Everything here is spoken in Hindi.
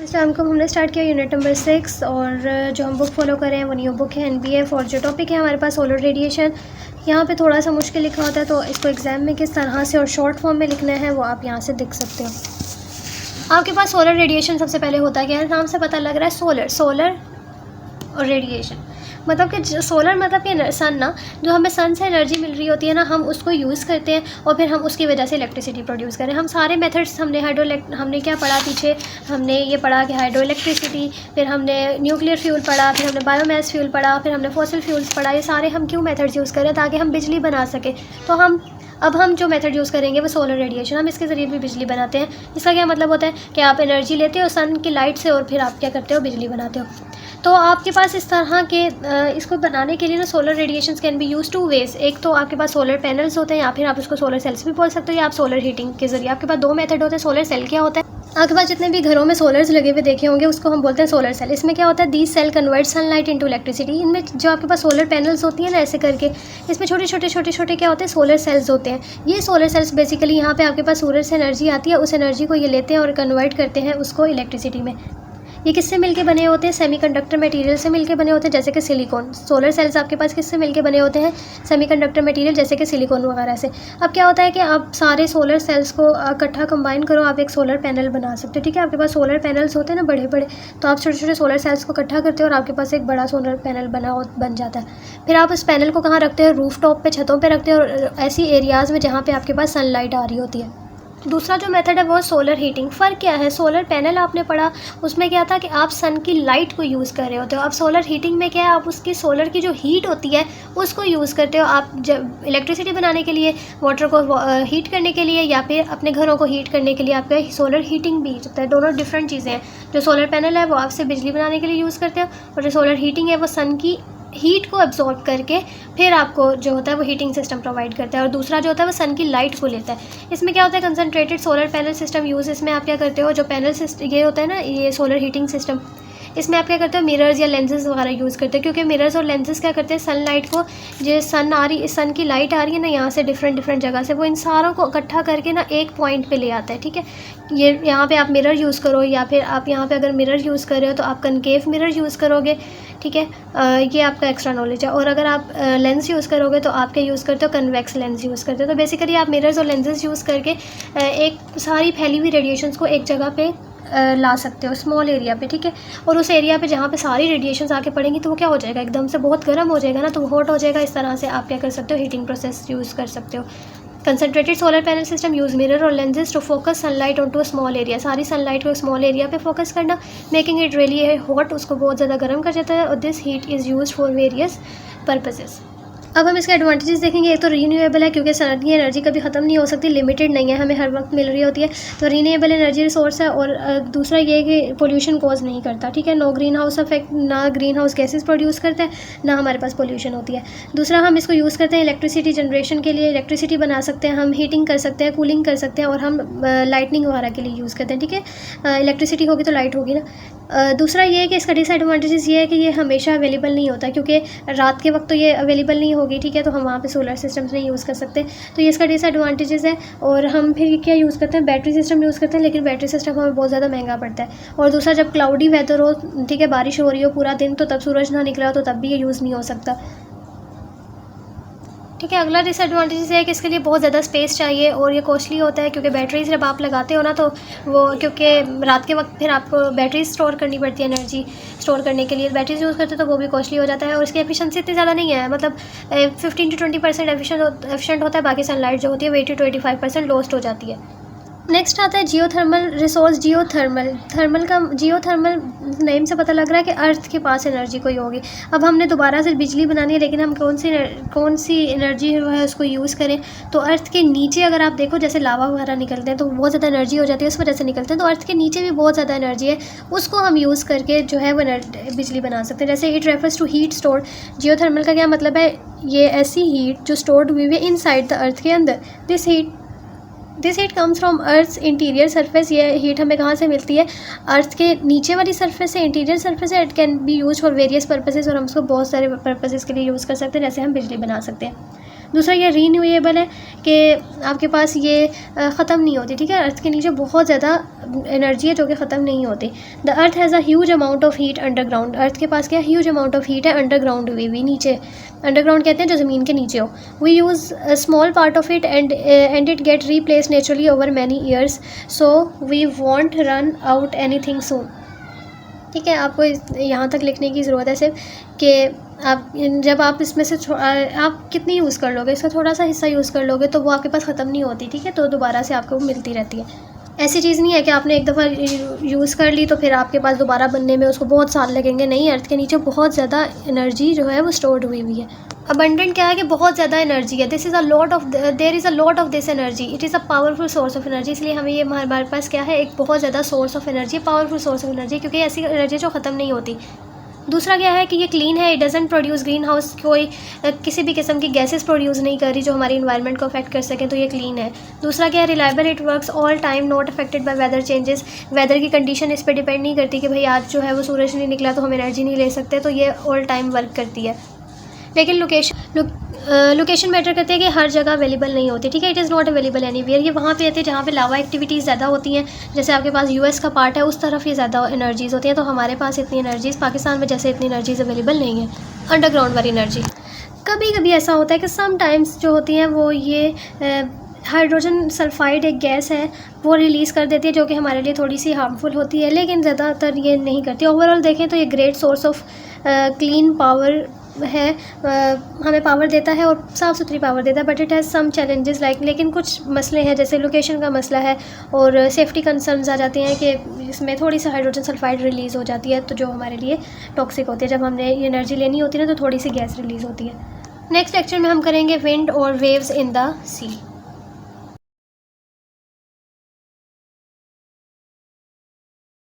अस्सलामुअलैकुम। हमने स्टार्ट किया यूनिट नंबर 6 और जो हम बुक फॉलो कर रहे हैं वो न्यू बुक है NBF। और जो टॉपिक है हमारे पास सोलर रेडिएशन। यहाँ पे थोड़ा सा मुश्किल लिखा होता है, तो इसको एग्ज़ाम में किस तरह से और शॉर्ट फॉर्म में लिखना है वो आप यहाँ से देख सकते हो। आपके पास सोलर रेडिएशन सबसे पहले होता क्या है, नाम से पता लग रहा है सोलर और रेडिएशन मतलब कि सोलर मतलब कि सन ना, जो हमें सन से एनर्जी मिल रही होती है ना, हम उसको यूज़ करते हैं और फिर हम उसकी वजह से इलेक्ट्रिसिटी प्रोड्यूस करें। हम सारे मेथड्स हमने क्या पढ़ा पीछे, हमने ये पढ़ा कि हाइड्रो इलेक्ट्रिसिटी, फिर हमने न्यूक्लियर फ्यूल पढ़ा, फिर हमने बायोमास फ्यूल पढ़ा, फिर हमने फॉसिल फ्यूल्स पढ़ा। ये सारे हम क्यों मेथड्स यूज़ करें, ताकि हम बिजली बना सकें। तो अब हम जो मेथड यूज़ करेंगे वो सोलर रेडिएशन, हम इसके ज़रिए भी बिजली बनाते हैं। इसका क्या मतलब होता है कि आप एनर्जी लेते हो सन की लाइट से और फिर आप क्या करते हो, बिजली बनाते हो। तो आपके पास इस तरह के इसको बनाने के लिए ना solar radiations can be use to वेज। एक तो आपके पास सोलर पैनल्स होते हैं, या फिर आप उसको सोलर सेल्स भी बोल सकते हो, या आप सोलर हीटिंग के ज़रिए। आपके पास दो मेथड होते हैं। सोलर सेल क्या होता है, आपके पास जितने भी घरों में सोलर्स लगे हुए देखे होंगे उसको हम बोलते हैं सोलर सेल। इसमें क्या होता है, these cell convert sunlight into electricity. इनमें जो आपके पास सोलर पैनल्स होती हैं ना, ऐसे करके इसमें छोटे छोटे क्या होते हैं, सोलर सेल्स होते हैं। ये सोलर सेल्स बेसिकली यहाँ पे आपके पास सूरज से एनर्जी आती है, उस एनर्जी को ये लेते हैं और कन्वर्ट करते हैं उसको इलेक्ट्रिसिटी में। ये किससे मिलके बने होते हैं, सेमीकंडक्टर मटेरियल से मिलके बने होते हैं, जैसे कि सिलिकॉन। सोलर सेल्स आपके पास किससे मिलके बने होते हैं, सेमीकंडक्टर मटेरियल जैसे कि सिलिकॉन वगैरह से। अब क्या होता है कि आप सारे सोलर सेल्स को इकट्ठा कंबाइन करो, आप एक सोलर पैनल बना सकते हो। ठीक है, आपके पास सोलर पैनल्स होते हैं ना बड़े बड़े, तो आप छोटे छोटे सोलर सेल्स को इकट्ठा करते हो और आपके पास एक बड़ा सोलर पैनल बन जाता है। फिर आप उस पैनल को कहाँ रखते हो, रूफ टॉप पे, छतों पे रखते हो, और ऐसी एरियाज़ में जहाँ पे आपके पास सनलाइट आ रही होती है। दूसरा जो मेथड है वो सोलर हीटिंग। फ़र्क क्या है, सोलर पैनल आपने पढ़ा, उसमें क्या था कि आप सन की लाइट को यूज़ कर रहे होते हो। अब सोलर हीटिंग में क्या है, आप उसकी सोलर की जो हीट होती है उसको यूज़ करते हो। आप जब इलेक्ट्रिसिटी बनाने के लिए, वाटर को हीट करने के लिए, या फिर अपने घरों को हीट करने के लिए आपका सोलर हीटिंग भी होता है। दोनों डिफरेंट चीज़ें हैं। जो सोलर पैनल है वो आपसे बिजली बनाने के लिए यूज़ करते हो, और जो सोलर हीटिंग है वो सन की हीट को एब्जॉर्ब करके फिर आपको जो होता है वो हीटिंग सिस्टम प्रोवाइड करता है। और दूसरा जो होता है वो सन की लाइट को लेता है। इसमें क्या होता है, concentrated solar panel system use. इसमें आप क्या करते हो, जो पैनल सिस्टम ये होता है ना, ये सोलर हीटिंग सिस्टम, इसमें आप क्या करते हो, मिरर्स या लेंसेज वगैरह यूज़ करते हैं। क्योंकि मिरर्स और लेंसेज क्या करते हैं, सनलाइट को, जो सन की लाइट आ रही है ना यहाँ से डिफरेंट जगह से, वो इन सारों को इकट्ठा करके ना एक पॉइंट पे ले आता है। ठीक है, ये यहाँ पे आप मिरर यूज़ करो, या फिर आप यहाँ पे अगर मिरर यूज़ कर रहे हो तो आप कनकेव मिरर यूज़ करोगे। ठीक है, ये आपका एक्स्ट्रा नॉलेज है। और अगर आप लेंस यूज़ करोगे तो आप क्या यूज़ करते हो, कन्वेक्स लेंस यूज़ करते हो। तो बेसिकली आप मिरर्स और लेंसेज यूज़ करके एक सारी फैली हुई रेडिएशंस को एक जगह पे ला सकते हो, स्मॉल एरिया पे। ठीक है, और उस एरिया पे जहाँ पे सारी रेडिएशंस आके पड़ेंगी तो वो क्या हो जाएगा, एकदम से बहुत गर्म हो जाएगा ना, तो वो हॉट हो जाएगा। इस तरह से आप क्या कर सकते हो, हीटिंग प्रोसेस यूज़ कर सकते हो। Concentrated solar panel system use mirror और lenses to focus sunlight on to a small area. सारी सनलाइट को स्मॉल एरिया पे फोकस करना, मेकिंग इट रियली हॉट, उसको बहुत ज़्यादा गर्म कर देता है। और this heat is use for various purposes. अब हम इसके एडवांटेजेस देखेंगे। एक तो रीन्यूएबल है, क्योंकि सन की एनर्जी कभी ख़त्म नहीं हो सकती, लिमिटेड नहीं है, हमें हर वक्त मिल रही होती है, तो रीन्यूएबल एनर्जी रिसोर्स है। और दूसरा ये है कि पोल्यूशन कॉज नहीं करता। ठीक है, नो ग्रीन हाउस इफेक्ट, ना ग्रीन हाउस गैसेज प्रोड्यूस करता है, ना हमारे पास पोल्यूशन होती है। दूसरा, हम इसको यूज़ करते हैं इलेक्ट्रिसिटी जनरेशन के लिए, इलेक्ट्रिसिटी बना सकते हैं, हम हीटिंग कर सकते हैं, कूलिंग कर सकते हैं, और हम लाइटनिंग वगैरह के लिए यूज़ करते हैं। ठीक है, इलेक्ट्रिसिटी होगी तो लाइट होगी ना। दूसरा ये है कि इसका डिसएडवांटेजेस ये है कि ये हमेशा अवेलेबल नहीं होता, क्योंकि रात के वक्त तो ये अवेलेबल नहीं होगी। ठीक है, तो हम वहाँ पे सोलर सिस्टम्स नहीं यूज़ कर सकते, तो ये इसका डिसएडवांटेजेस है। और हम फिर क्या यूज़ करते हैं, बैटरी सिस्टम यूज़ करते हैं, लेकिन बैटरी सिस्टम हमें बहुत ज़्यादा महंगा पड़ता है। और दूसरा, जब क्लाउडी वेदर हो, ठीक है, बारिश हो रही हो पूरा दिन, तो तब सूरज ना निकला हो तो तब भी ये यूज़ नहीं हो सकता। ठीक है, अगला डिसएडवांटेज है कि इसके लिए बहुत ज़्यादा स्पेस चाहिए और ये कॉस्टली होता है, क्योंकि बैटरीज जब आप लगाते हो ना, तो वो क्योंकि रात के वक्त फिर आपको बैटरीज स्टोर करनी पड़ती है, एनर्जी स्टोर करने के लिए बैटरीज यूज़ करते हो, तो वो भी कॉस्टली हो जाता है। और इसकी एफिशिएंसी इतनी ज़्यादा नहीं है, मतलब 15 to 20% एफिशिएंट होता है, बाकी सनलाइट जो होती है 80 to 85% लॉस्ट हो जाती है। नेक्स्ट आता है जियोथर्मल रिसोर्स। जियोथर्मल नेम से पता लग रहा है कि अर्थ के पास एनर्जी कोई होगी। अब हमने दोबारा से बिजली बनानी है, लेकिन हम कौन सी एनर्जी है उसको यूज़ करें। तो अर्थ के नीचे अगर आप देखो, जैसे लावा वगैरह निकलते हैं तो बहुत ज़्यादा एनर्जी हो जाती है, उस वजह से निकलते हैं। तो अर्थ के नीचे भी बहुत ज़्यादा एनर्जी है, उसको हम यूज़ करके जो है वो बिजली बना सकते हैं। जैसे it refers to heat stored. Geothermal का क्या मतलब है, ये ऐसी हीट जो स्टोर्ड हुई है इनसाइड द अर्थ के अंदर। This heat comes from earth's interior surface. ये हीट हमें कहाँ से मिलती है, अर्थ के नीचे वाली सरफेस से, इंटीरियर सरफेस है। It can be use for various purposes, और हम उसको बहुत सारे पर्पसेस के लिए यूज़ कर सकते हैं, जैसे हम बिजली बना सकते हैं। दूसरा ये रीन्यूएबल है कि आपके पास ये ख़त्म नहीं होती, ठीक है। अर्थ के नीचे बहुत ज़्यादा एनर्जी है जो कि ख़त्म नहीं होती। The earth has a huge amount of heat underground, earth के पास क्या ह्यूज अमाउंट ऑफ हीट है अंडरग्राउंड हुई हुई, नीचे। अंडरग्राउंड कहते हैं जो ज़मीन के नीचे हो। We use a small part of it and it get replace naturally over many years, so we won't run out anything soon, ठीक है। आपको यहाँ तक लिखने की ज़रूरत है सिर्फ कि आप जब आप इसमें से आप कितनी यूज़ कर लोगे, इसका थोड़ा सा हिस्सा यूज़ कर लोगे तो वो आपके पास ख़त्म नहीं होती, ठीक है। तो दोबारा से आपको मिलती रहती है। ऐसी चीज़ नहीं है कि आपने एक दफ़ा यूज़ कर ली तो फिर आपके पास दोबारा बनने में उसको बहुत साल लगेंगे, नहीं। अर्थ के नीचे बहुत ज़्यादा एनर्जी जो है वो स्टोर्ड हुई हुई है। अबंडेंट क्या है कि बहुत ज़्यादा एनर्जी है। There is a lot of this energy, it is a powerful source of energy. इसलिए हमें ये हमारे पास क्या है, एक बहुत ज़्यादा source of energy, powerful source of energy, क्योंकि ऐसी एनर्जी जो ख़त्म नहीं होती। दूसरा क्या है कि ये क्लीन है, it doesn't produce green house, कोई किसी भी किस्म की गैसेस प्रोड्यूस नहीं कर रही जो हमारी इन्वायरमेंट को अफेक्ट कर सकें, तो ये क्लीन है। दूसरा क्या है, reliable, it works all time, not affected by weather changes, weather की कंडीशन इस पर डिपेंड नहीं करती कि भाई आज जो है वो सूरज नहीं निकला तो हम एनर्जी नहीं ले सकते, तो ये ऑल टाइम वर्क करती है। लेकिन लोकेशन मैटर करती है कि हर जगह अवेलेबल नहीं होती, ठीक है। It is not available anywhere, ये वहाँ पे रहती है जहाँ पे लावा एक्टिविटीज़ ज़्यादा होती हैं। जैसे आपके पास यूएस का पार्ट है, उस तरफ ये ज़्यादा एनर्जीज़ होती हैं, तो हमारे पास इतनी एनर्जीज़ पाकिस्तान में जैसे इतनी एनर्जीज़ अवेलेबल नहीं है अंडरग्राउंड वाली एनर्जी। कभी कभी ऐसा होता है कि समटाइम्स जो होती हैं वो ये हाइड्रोजन सल्फाइड एक गैस है, वो रिलीज़ कर देती है जो कि हमारे लिए थोड़ी सी हार्मफुल होती है, लेकिन ज़्यादातर ये नहीं करती। ओवरऑल देखें तो ये great source of clean power है, हमें पावर देता है और साफ़ सुथरी पावर देता है, but it has some challenges लेकिन कुछ मसले हैं, जैसे लोकेशन का मसला है और सेफ्टी कंसर्न्स आ जाते हैं कि इसमें थोड़ी सी हाइड्रोजन सल्फाइड रिलीज़ हो जाती है, तो जो हमारे लिए टॉक्सिक होती है। जब हमने एनर्जी लेनी होती है ना तो थोड़ी सी गैस रिलीज़ होती है। नेक्स्ट लेक्चर में हम करेंगे विंड और वेव्स इन द सी।